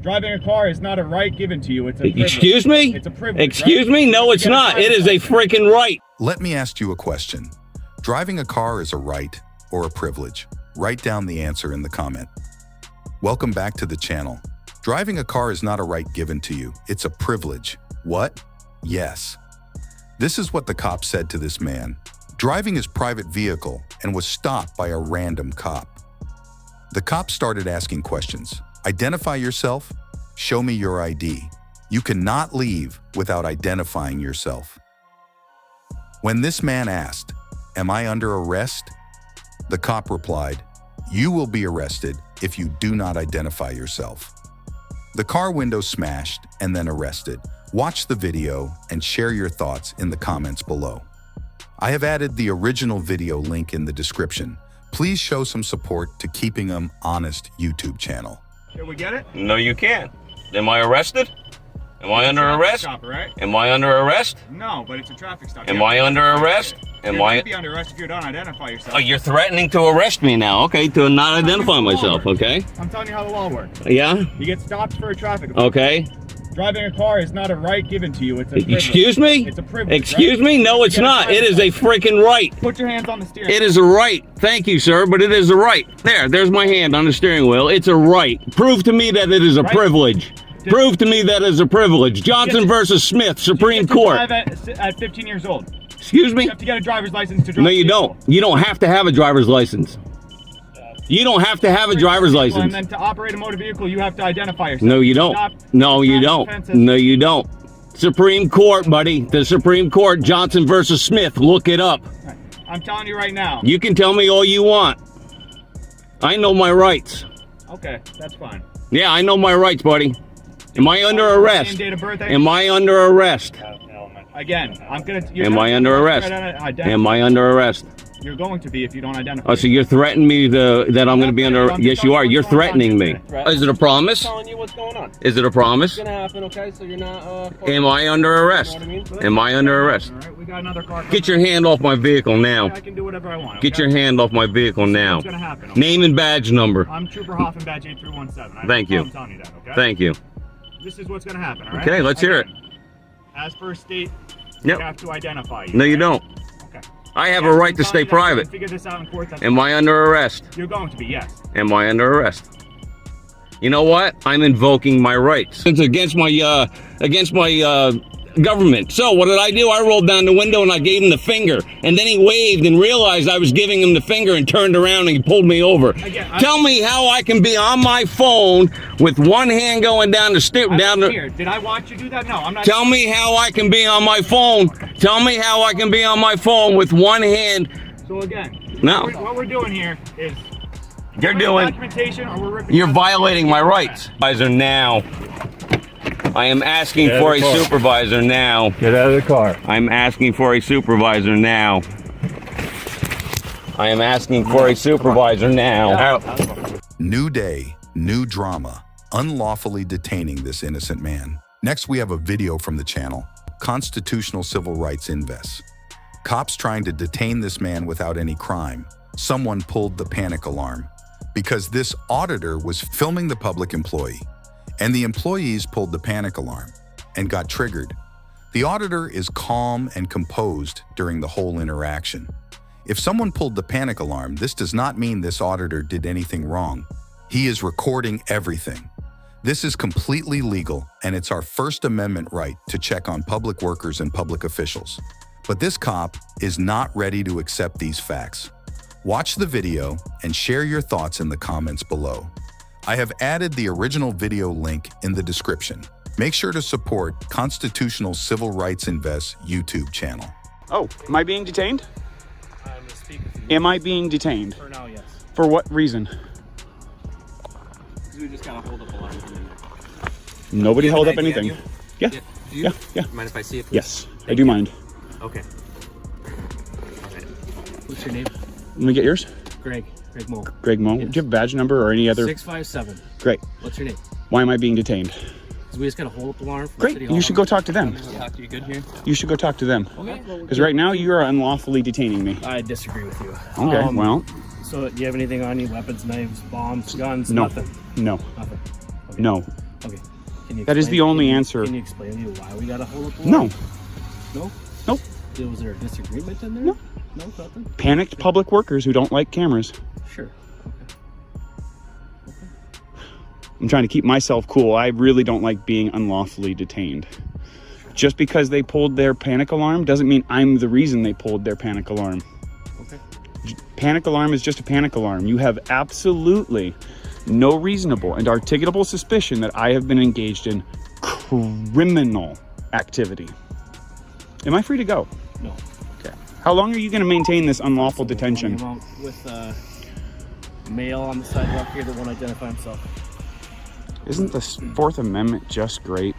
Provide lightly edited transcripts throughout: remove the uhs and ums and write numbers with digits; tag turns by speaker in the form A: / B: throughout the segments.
A: Driving a car is not a right given to you. It's a privilege.
B: Excuse me?
A: It's a privilege.
B: Excuse me? No, it's not. It is a freaking right.
C: Let me ask you a question. Driving a car is a right or a privilege? Write down the answer in the comment. Welcome back to the channel. Driving a car is not a right given to you. It's a privilege. What? Yes. This is what the cop said to this man, driving his private vehicle and was stopped by a random cop. The cop started asking questions. Identify yourself. Show me your ID. You cannot leave without identifying yourself. When this man asked, "Am I under arrest?" the cop replied, "You will be arrested if you do not identify yourself." The car window smashed and then arrested. Watch the video and share your thoughts in the comments below. I have added the original video link in the description. Please show some support to Keeping 'Em Honest YouTube channel.
A: Can we get it?
B: No, you can't. Am I arrested? Am I under arrest?
A: Stop, right?
B: Am I under arrest?
A: No, but it's a traffic stop.
B: Am I under arrest?
A: You're going to be under arrest if you don't identify yourself.
B: Oh, you're threatening to arrest me now, okay, to not identify myself, okay?
A: I'm telling you how the law works.
B: Yeah?
A: You get stopped for a traffic offense.
B: Okay.
A: Driving a car is not a right given to you. It's a privilege.
B: Excuse me?
A: It's a privilege.
B: Excuse
A: right?
B: me? No, it's not. It is a freaking right.
A: Put your hands on the steering.
B: It is a right. Thank you, sir, but it is a right. There's my hand on the steering wheel. It's a right. Prove to me that it is a privilege. Prove to me that it is a privilege. Johnson versus Smith, Supreme Court.
A: You have to drive at 15 years old.
B: Excuse me?
A: You have to get a driver's license to drive.
B: No, you don't. You don't have to have a driver's license. You don't have to have a driver's license.
A: And then to operate a motor vehicle, you have to identify yourself.
B: No, you don't. No, you don't. No, you don't. Supreme Court, buddy. The Supreme Court, Johnson versus Smith. Look it up.
A: I'm telling you right now.
B: You can tell me all you want. I know my rights.
A: Okay, that's fine.
B: Yeah, I know my rights, buddy. Am I under arrest?
A: Date of birth,
B: Am I under arrest?
A: Again, I'm gonna.
B: Am I under arrest? Am I under arrest?
A: You're going to be if you don't identify.
B: Oh, so you're threatening me that I'm going to be under... Yes, you are. You're threatening me. Is it a promise?
D: I'm telling you what's going on.
B: Is it a promise?
D: It's gonna happen, okay? So you're not.
B: Am I under arrest?
D: You know what I mean?
B: Am I under arrest?
A: All right, we got another car.
B: Get your hand off my vehicle now.
A: I can do whatever I want.
B: Get your hand off my vehicle now.
A: What's gonna happen? Okay?
B: Name and badge number.
A: I'm Trooper Hoffman, badge 8317.
B: Thank you.
A: I'm telling you that, okay?
B: Thank you.
A: This is what's gonna happen, all right?
B: Okay, let's hear it.
A: As per state,
B: Yep.
A: you have to identify you.
B: No, you
A: okay?
B: don't.
A: Okay.
B: I have a right to stay private.
A: Figure this out in court.
B: Am I under arrest?
A: You're going to be, yes.
B: Am I under arrest? You know what? I'm invoking my rights. It's against my government. So what did I do? I rolled down the window and I gave him the finger. And then he waved and realized I was giving him the finger and turned around and he pulled me over.
A: Again,
B: Tell me how I can be on my phone with one hand going down the step down the...
A: Here, did I watch you do that? No, I'm not.
B: Tell me how I can be on my phone. Tell me how I can be on my phone with one hand.
A: So again,
B: No.
A: what we're doing here is
B: You're doing...
A: documentation or we're ripping
B: You're violating my rights. Supervisor now. I am asking for a supervisor now.
E: Get out of the car.
B: I'm asking for a supervisor now. I am asking for a supervisor now.
C: New day, new drama, unlawfully detaining this innocent man. Next, we have a video from the channel, Constitutional Civil Rights Invest. Cops trying to detain this man without any crime. Someone pulled the panic alarm because this auditor was filming the public employee, and the employees pulled the panic alarm and got triggered. The auditor is calm and composed during the whole interaction. If someone pulled the panic alarm, this does not mean this auditor did anything wrong. He is recording everything. This is completely legal, and it's our First Amendment right to check on public workers and public officials. But this cop is not ready to accept these facts. Watch the video and share your thoughts in the comments below. I have added the original video link in the description. Make sure to support Constitutional Civil Rights Invest YouTube channel.
F: Oh, am I being detained? Am I being detained?
D: For now, yes.
F: For what reason?
D: We just gotta hold up a line.
F: Nobody held up anything. Yeah.
D: Do you?
F: Yeah.
D: Mind if I see it, please?
F: Yes, I do mind.
D: Okay. All right. What's your name?
F: Let me get yours.
D: Greg Mo.
F: Greg Mo.
D: Yes.
F: Do you have a badge number or any other?
D: 657.
F: Great.
D: What's your name?
F: Why am I being detained?
D: Because we just got a hold up alarm from
F: Great.
D: City Hall.
F: You should go talk to them.
D: Talk to you good here?
F: You should go talk to them.
D: Okay.
F: Because right now you are unlawfully detaining me.
D: I disagree with you.
F: Okay, well.
D: So do you have anything on you? Weapons, knives, bombs, guns?
F: No.
D: Nothing?
F: No.
D: Nothing. Okay.
F: No.
D: Okay. Can you
F: That is the only answer.
D: Can you explain to me why we got to hold up the
F: No.
D: line? No?
F: Nope.
D: Was there a disagreement in there?
F: No.
D: No, nothing?
F: Panicked public workers who don't like cameras.
D: Sure.
F: I'm trying to keep myself cool. I really don't like being unlawfully detained. Just because they pulled their panic alarm doesn't mean I'm the reason they pulled their panic alarm.
D: Okay.
F: Panic alarm is just a panic alarm. You have absolutely no reasonable and articulable suspicion that I have been engaged in criminal activity. Am I free to go?
D: No.
F: Okay. How long are you going to maintain this unlawful detention?
D: With male on the sidewalk here that won't identify himself.
F: Isn't the Fourth Amendment just great?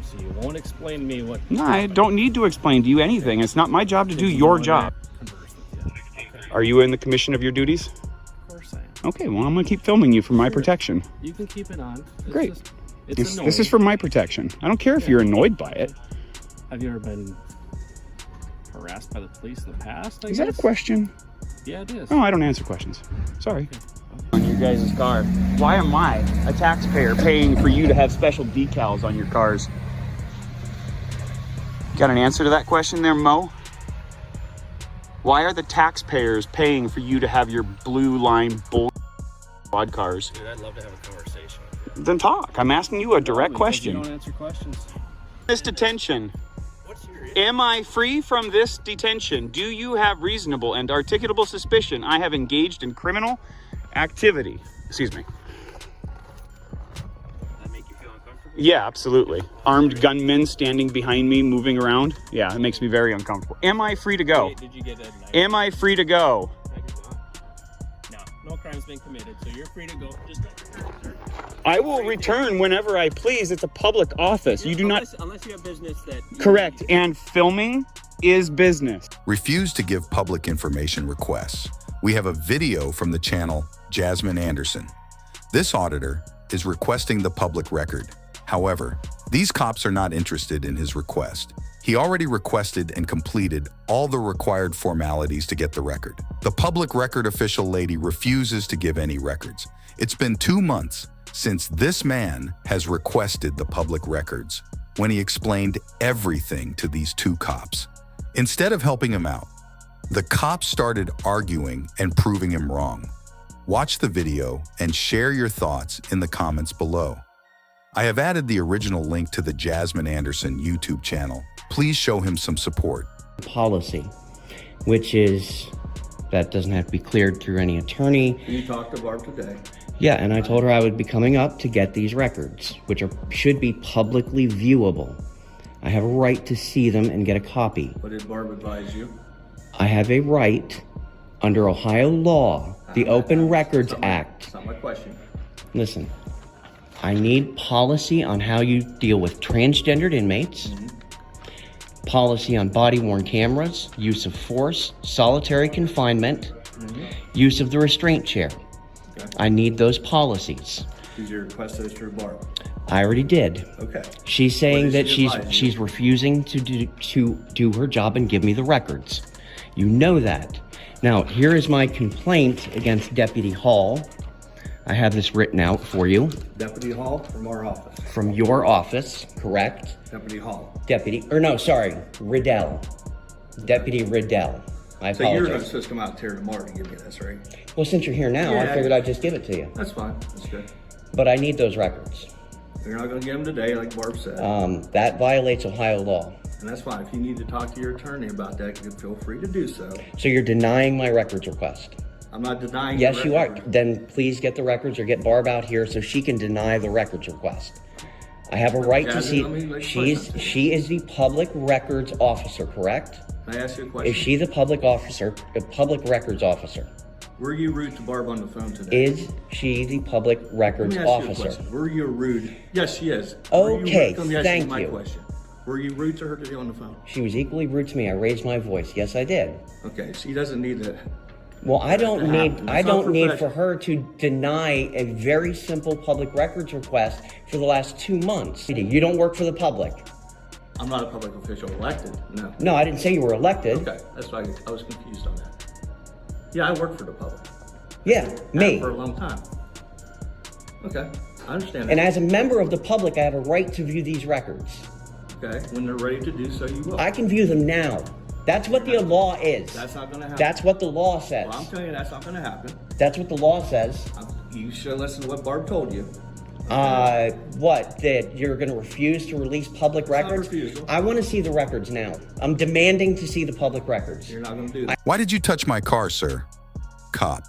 D: So you won't explain to me what...
F: No, I don't need to explain to you anything. It's not my job to do your job. Are you in the commission of your duties?
D: Of course I am.
F: Okay, well, I'm going to keep filming you for my protection.
D: You can keep it on.
F: Great.
D: It's
F: This is for my protection. I don't care if you're annoyed by it.
D: Have you ever been harassed by the police in the past?
F: Is that a question?
D: Yeah, it is.
F: Oh, I don't answer questions. Sorry. On your guys' car. Why am I, a taxpayer, paying for you to have special decals on your cars? Got an answer to that question there, Mo? Why are the taxpayers paying for you to have your blue line bull squad cars?
D: Dude, I'd love to have a conversation with you.
F: Then talk. I'm asking you a direct question.
D: You don't answer questions.
F: This detention.
D: What's your
F: Am I free from this detention? Do you have reasonable and articulable suspicion I have engaged in criminal activity? Excuse me.
D: That make you feel uncomfortable?
F: Yeah, absolutely. Armed gunmen standing behind me, moving around. Yeah, it makes me very uncomfortable. Am I free to go?
D: Did you get a knife?
F: Am I free to go?
D: No crime's been committed, so you're free to go. Just go. Sir.
F: I will return whenever I please. It's a public office. You do not...
D: Unless you have business that...
F: Correct. And filming is business.
C: Refuse to give public information requests. We have a video from the channel Jasmine Anderson. This auditor is requesting the public record. However, these cops are not interested in his request. He already requested and completed all the required formalities to get the record. The public record official lady refuses to give any records. It's been 2 months since this man has requested the public records when he explained everything to these 2 cops. Instead of helping him out, the cops started arguing and proving him wrong. Watch the video and share your thoughts in the comments below. I have added the original link to the Jasmine Anderson YouTube channel. Please show him some support.
E: Policy, which is, that doesn't have to be cleared through any attorney.
G: You talked to Barb today.
E: Yeah, and I told her I would be coming up to get these records, which should be publicly viewable. I have a right to see them and get a copy.
G: What did Barb advise you?
E: I have a right, under Ohio law, the Open Records Act.
G: That's not my question.
E: Listen, I need policy on how you deal with transgendered inmates, policy on body-worn cameras, use of force, solitary confinement, use of the restraint chair.
G: Okay.
E: I need those policies.
G: Did you request those through Barb?
E: I already did.
G: Okay.
E: She's saying
G: What
E: that
G: did she advise you?
E: she's refusing to do her job and give me the records. You know that. Now, here is my complaint against Deputy Hall. I have this written out for you.
G: Deputy Hall from our office.
E: From your office, correct?
G: Deputy Hall.
E: Riddell. Deputy Riddell. I
G: So you're
E: apologize.
G: supposed to come out here tomorrow to give me this, right?
E: Well, since you're here now, I
G: Yeah.
E: figured I'd just give it to you.
G: That's fine. That's good.
E: But I need those records.
G: You're not going to get them today, like Barb said.
E: That violates Ohio law.
G: And that's fine. If you need to talk to your attorney about that, you can feel free to do so.
E: So you're denying my records request?
G: I'm not denying
E: Yes,
G: the
E: you are.
G: record.
E: Then please get the records or get Barb out here so she can deny the records request. I have a right to
G: Jasmine, let me make a
E: see.
G: question.
E: She is the public records officer, correct?
G: Can I ask you a question?
E: Is she the public records officer?
G: Were you rude to Barb on the phone today?
E: Is she the public
G: Let
E: records
G: me ask you a
E: officer?
G: question. Were you rude? Yes, she is. Were you
E: Okay,
G: rude? Let me ask
E: thank
G: my
E: you.
G: question. Were you rude to her today on the phone?
E: She was equally rude to me. I raised my voice. Yes, I did.
G: Okay, she doesn't need to.
E: Well, I don't
G: That
E: need
G: happened.
E: I
G: It's not
E: don't need for
G: professional.
E: her to deny a very simple public records request for the last 2 months. You don't work for the public.
G: I'm not a public official elected, no.
E: No, I didn't say you were elected.
G: Okay, that's why I was confused on that. Yeah, I work for the public.
E: Yeah, me.
G: For a long time. Okay, I understand
E: And
G: that.
E: as a member of the public, I have a right to view these records.
G: Okay, when they're ready to do so, you will.
E: I can view them now. That's what the law is.
G: That's not gonna happen.
E: That's what the law says.
G: Well, I'm telling you, that's not gonna happen.
E: That's what the law says.
G: You should listen to what Barb told you.
E: What? That you're going to refuse to release public records?
G: refusal.
E: I want to see the records now. I'm demanding to see the public records.
G: You're not gonna do that.
C: Why did you touch my car, sir? Cop.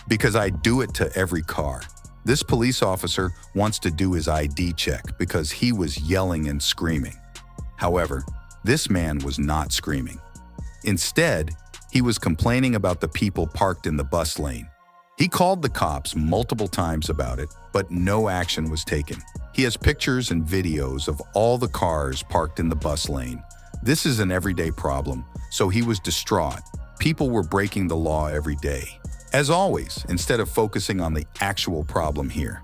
C: Because I do it to every car. This police officer wants to do his ID check because he was yelling and screaming. However, this man was not screaming. Instead, he was complaining about the people parked in the bus lane. He called the cops multiple times about it, but no action was taken. He has pictures and videos of all the cars parked in the bus lane. This is an everyday problem, so he was distraught. People were breaking the law every day. As always, instead of focusing on the actual problem here.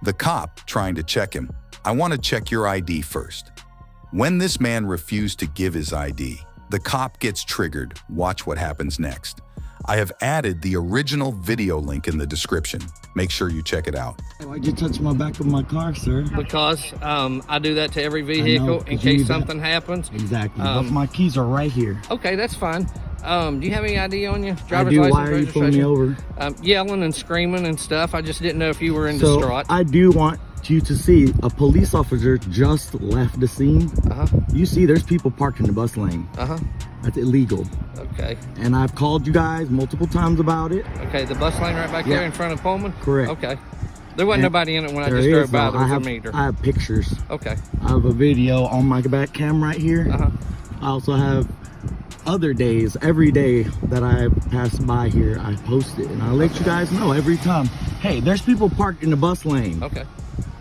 C: The cop trying to check him, I want to check your ID first. When this man refused to give his ID, the cop gets triggered. Watch what happens next. I have added the original video link in the description. Make sure you check it out.
H: Why'd you touch my back of my car, sir?
I: Because I do that to every
H: I
I: vehicle
H: know,
I: in
H: 'cause you
I: case
H: need
I: something happens.
H: Exactly. But my keys are right here.
I: Okay, that's fine. Do you have any ID on you?
H: I
I: Driver's
H: do.
I: license,
H: Why are you pulling me over?
I: Yelling and screaming and stuff. I just didn't know if you were in
H: So
I: distraught.
H: I do want you to see a police officer just left the scene. You see there's people parked in the bus lane. That's illegal.
I: Okay.
H: And I've called you guys multiple times about it.
I: Okay, the bus lane right back there in front of Pullman?
H: Correct.
I: Okay. There wasn't
H: And
I: nobody in it when I
H: there
I: just
H: is,
I: drove by.
H: though.
I: There was a meter.
H: I have pictures.
I: Okay.
H: I have a video on my back cam right here. I also have other days, every day that I pass by here, I post it. And I let you guys know every time, hey, there's people parked in the bus lane.
I: Okay.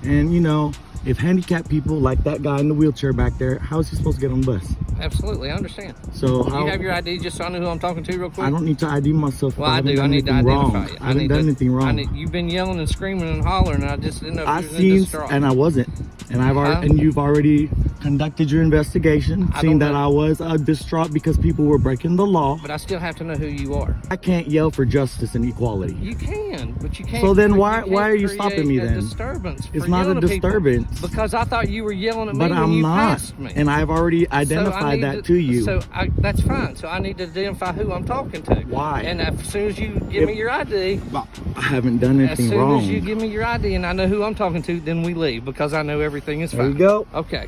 H: And you know, if handicapped people like that guy in the wheelchair back there, how is he supposed to get on the bus?
I: Absolutely, I understand.
H: So
I: Do you have your ID just so I know who I'm talking to real quick?
H: I don't need to ID myself.
I: Well, I do. I
H: done
I: need to
H: anything
I: identify
H: wrong.
I: you.
H: I haven't done anything wrong.
I: You've been yelling and screaming and hollering, and I just didn't know if
H: I
I: you was in
H: seen,
I: distraught.
H: and I wasn't. And I've already, and you've already conducted your investigation, seen that I was distraught because people were breaking the law.
I: But I still have to know who you are.
H: I can't yell for justice and equality.
I: You can, but you can't.
H: So then
I: you
H: why
I: can't
H: are you
I: create
H: stopping me
I: a
H: then?
I: Disturbance
H: It's
I: for
H: not a
I: yelling at people.
H: disturbance.
I: Because I thought you were yelling at me
H: But
I: when
H: I'm
I: you
H: not.
I: passed me.
H: And I've already
I: So I
H: identified
I: need
H: that to you.
I: So that's fine. So I need to identify who I'm talking to.
H: Why?
I: And as soon as you give me your ID,
H: I haven't done
I: as
H: anything
I: soon
H: wrong.
I: as you give me your ID and I know who I'm talking to, then we leave because I know everything is
H: There
I: fine.
H: you go.
I: Okay.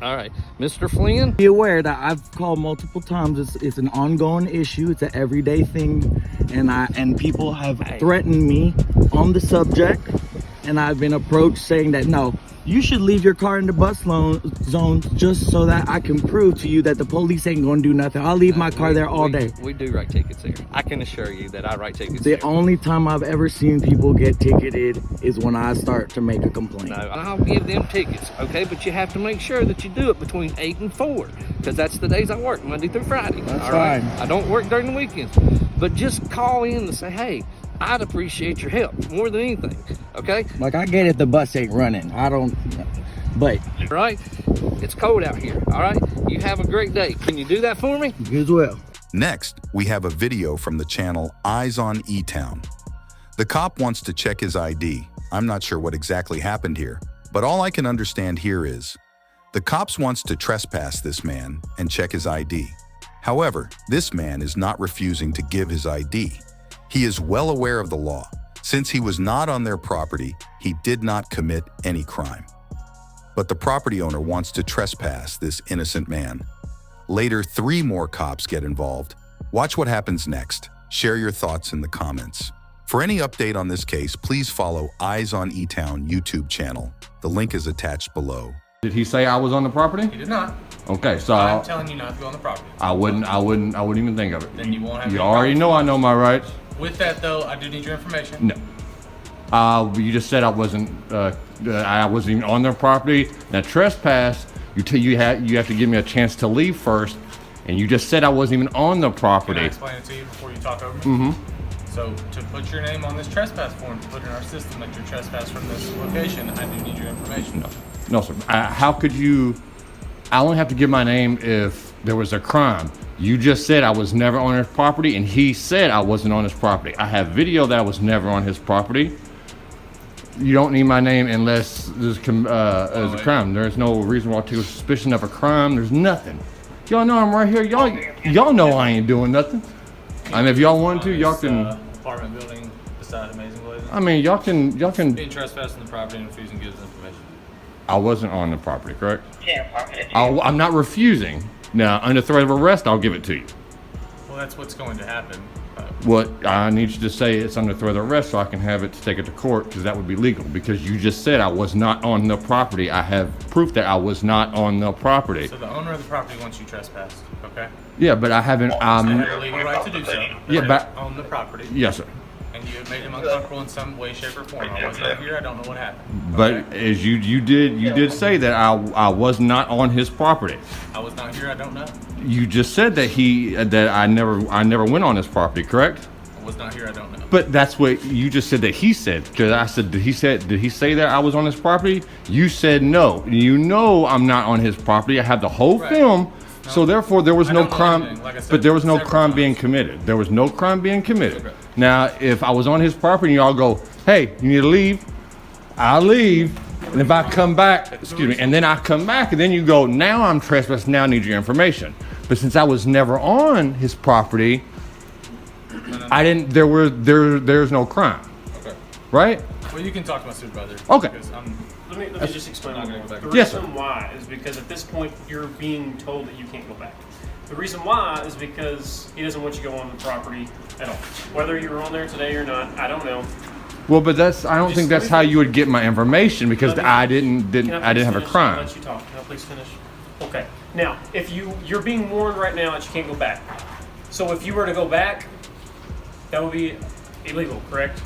I: All right, Mr. Flynn.
H: Be aware that I've called multiple times. It's an ongoing issue. It's an everyday thing, and people have threatened me on the subject, and I've been approached saying that no, you should leave your car in the bus zone just so that I can prove to you that the police ain't gonna do nothing. I'll leave my car there all day.
I: We do write tickets here. I can assure you that I write tickets
H: The
I: here.
H: only time I've ever seen people get ticketed is when I start to make a complaint.
I: No, I'll give them tickets, okay? But you have to make sure that you do it between 8 and 4, because that's the days I work, Monday through Friday.
H: That's
I: all right?
H: fine.
I: I don't work during the weekends. But just call in and say, hey, I'd appreciate your help more than anything, okay?
H: Like, I get it, the bus ain't running. I don't, but.
I: All right? It's cold out here, all right? You have a great day. Can you do that for me?
H: You as well.
C: Next, we have a video from the channel Eyes on E-Town. The cop wants to check his ID. I'm not sure what exactly happened here, but all I can understand here is the cops wants to trespass this man and check his ID. However, this man is not refusing to give his ID. He is well aware of the law. Since he was not on their property, he did not commit any crime. But the property owner wants to trespass this innocent man. Later, 3 more cops get involved. Watch what happens next. Share your thoughts in the comments. For any update on this case, please follow Eyes on E-Town YouTube channel. The link is attached below.
J: Did he say I was on the property?
A: He did not.
J: Okay, so
A: I'm telling you not to go on the property.
J: I wouldn't even think of it.
A: Then you won't have
J: You
A: any
J: already
A: problems.
J: know I know my rights.
A: With that though, I do need your information.
J: No. You just said I wasn't even on their property. Now trespass, you have to give me a chance to leave first, and you just said I wasn't even on the property.
A: Can I explain it to you before you talk over me? So to put your name on this trespass form, to put in our system that you're trespassed from this location, I do need your information.
J: No, sir. How could you? I only have to give my name if there was a crime. You just said I was never on his property, and he said I wasn't on his property. I have video that I was never on his property. You don't need my name unless there's a crime. There's no reasonable articulable suspicion of a crime. There's nothing. Y'all know I'm right here. Y'all know I ain't doing nothing. And if y'all want to, y'all can.
A: Apartment building beside Amazing Blazing.
J: I mean, y'all can.
A: Being trespassing the property and refusing to give us information.
J: I wasn't on the property, correct? I'm not refusing. Now, under threat of arrest, I'll give it to you.
A: Well, that's what's going to happen.
J: What I need you to say it's under threat of arrest so I can have it to take it to court, because that would be legal. Because you just said I was not on the property. I have proof that I was not on the property.
A: So the owner of the property wants you trespassed, okay?
J: Yeah, but I haven't.
A: They have a legal right to do so.
J: Yeah, but
A: own the property.
J: Yes, sir.
A: And you have made him uncomfortable in some way, shape, or form. I wasn't here. I don't know what happened.
J: But
A: Okay?
J: as you did say that I was not on his property.
A: I was not here. I don't know.
J: You just said that I never went on his property, correct?
A: I was not here. I don't know.
J: But that's what you just said that he said. Because I said, did he say that I was on his property? You said no. You know I'm not on his property. I have the whole film. No. So therefore there was no crime. Like said, but there was no crime being committed. There was no crime being committed. Okay. Now, if I was on his property and y'all go, hey, you need to leave, I'll leave. And if I come back, excuse me, and then I come back and then you go, now I'm trespassing, now I need your information. But since I was never on his property, I didn't, there's no crime. Okay. Right?
A: Well, you can talk to my supervisor.
J: Okay.
K: Let me just explain one more. The
J: Yes,
K: reason why is because at this point you're being told that you can't go back. The reason why is because he doesn't want you to go on the property at all. Whether you were on there today or not, I don't know.
J: Well, but I don't think that's how you would get my information, because I didn't have a crime.
K: Let you talk. Can I please finish? Okay. Now, if you're being warned right now that you can't go back. So if you were to go back, that would be illegal, correct?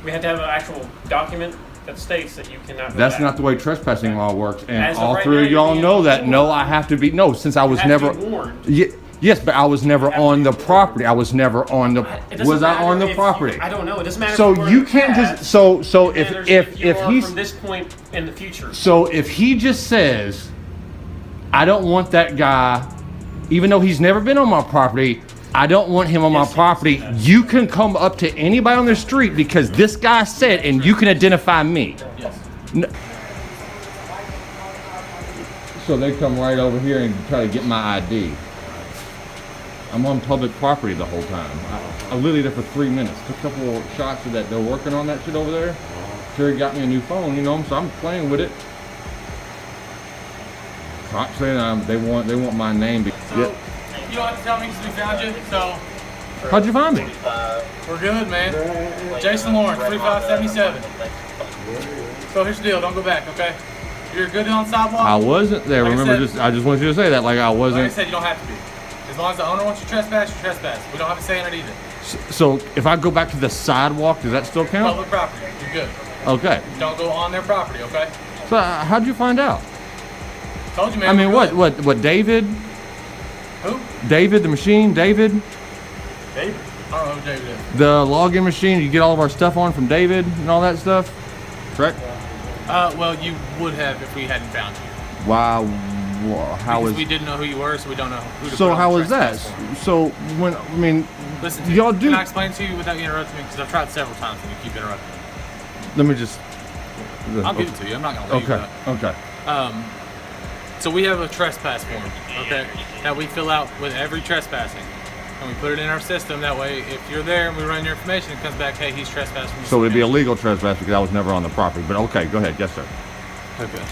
K: We have to have an actual document that states that you cannot go
J: That's
K: back.
J: not the way trespassing law works, and
K: As of
J: all
K: right
J: three
K: now,
J: of y'all
K: you're being
J: know that.
K: warned.
J: No, I have to be. No, since I was
K: You have
J: never.
K: to be warned.
J: Yes, but I was never on the property. I was never on the.
K: It doesn't
J: Was I
K: matter
J: on the
K: if
J: property?
K: I don't know. It doesn't matter.
J: So
K: if you were
J: you
K: in the
J: can't
K: past.
J: just. So
K: It
J: if
K: matters
J: if
K: you are
J: he's
K: from this point in the future.
J: so if he just says, I don't want that guy, even though he's never been on my property. I don't want him on my property. You can come up to anybody on the street because this guy said, and you can identify me.
A: Yes.
J: No. So they come right over here and try to get my ID. I'm on public property the whole time. I literally there for 3 minutes. Took a couple of shots of that. They're working on that shit over there. Terry got me a new phone, you know, so I'm playing with it. Cops saying they want my name.
A: So, you don't have to tell me because we found you. So.
J: How'd you find me?
A: We're good, man. Jason Lawrence, 3577. So here's the deal. Don't go back, okay? You're good on sidewalk.
J: I wasn't there.
A: Like
J: Remember, I just wanted you to say that, like I wasn't.
A: Like I said, you don't have to be. As long as the owner wants you to trespass, you trespass. We don't have a say in it either.
J: So if I go back to the sidewalk, does that still count?
A: Public property. You're good.
J: Okay.
A: Don't go on their property, okay?
J: So how'd you find out?
A: Told you, man.
J: I mean,
A: we're good.
J: what David?
A: Who?
J: David, the machine, David?
A: David? I don't know who David is.
J: The login machine, you get all of our stuff on from David and all that stuff? Correct?
A: Well, you would have if we hadn't found you.
J: Wow. How
A: because
J: is...
A: we didn't know who you were, so we don't know who to
J: So
A: put on
J: how
A: the
J: is that?
A: trespass form.
J: So when, I mean...
A: Listen to
J: y'all
A: me.
J: do...
A: Can I explain to you without you interrupting me? Because I've tried several times and you keep interrupting me.
J: Let me just...
A: I'll give it to you. I'm not going to leave
J: Okay, okay.
A: So we have a trespass form, okay, that we fill out with every trespassing. And we put it in our system. That way, if you're there and we run your information, it comes back, hey, he's trespassing.
J: So it'd be a legal trespass because I was never on the property. But okay, go ahead. Yes, sir.
A: Okay.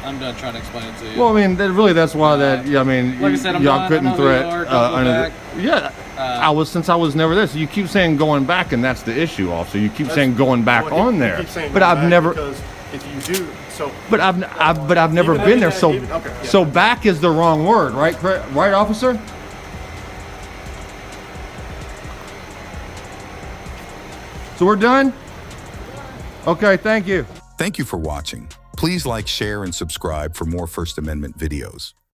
A: I'm done trying to explain it to you.
J: Well, I mean, that's why that, yeah, I mean,
A: like I said, I'm
J: y'all
A: blind.
J: couldn't
A: I know who you
J: threat.
A: are. Don't go back.
J: Yeah, since I was never there. So you keep saying going back, and that's the issue. Also, you keep saying going back on there, but I've never.
L: Because if you do, so.
J: But I've never been there. So so back is the wrong word, right? Right, officer. So we're done. Okay, thank you.
C: Thank you for watching. Please like, share, and subscribe for more First Amendment videos.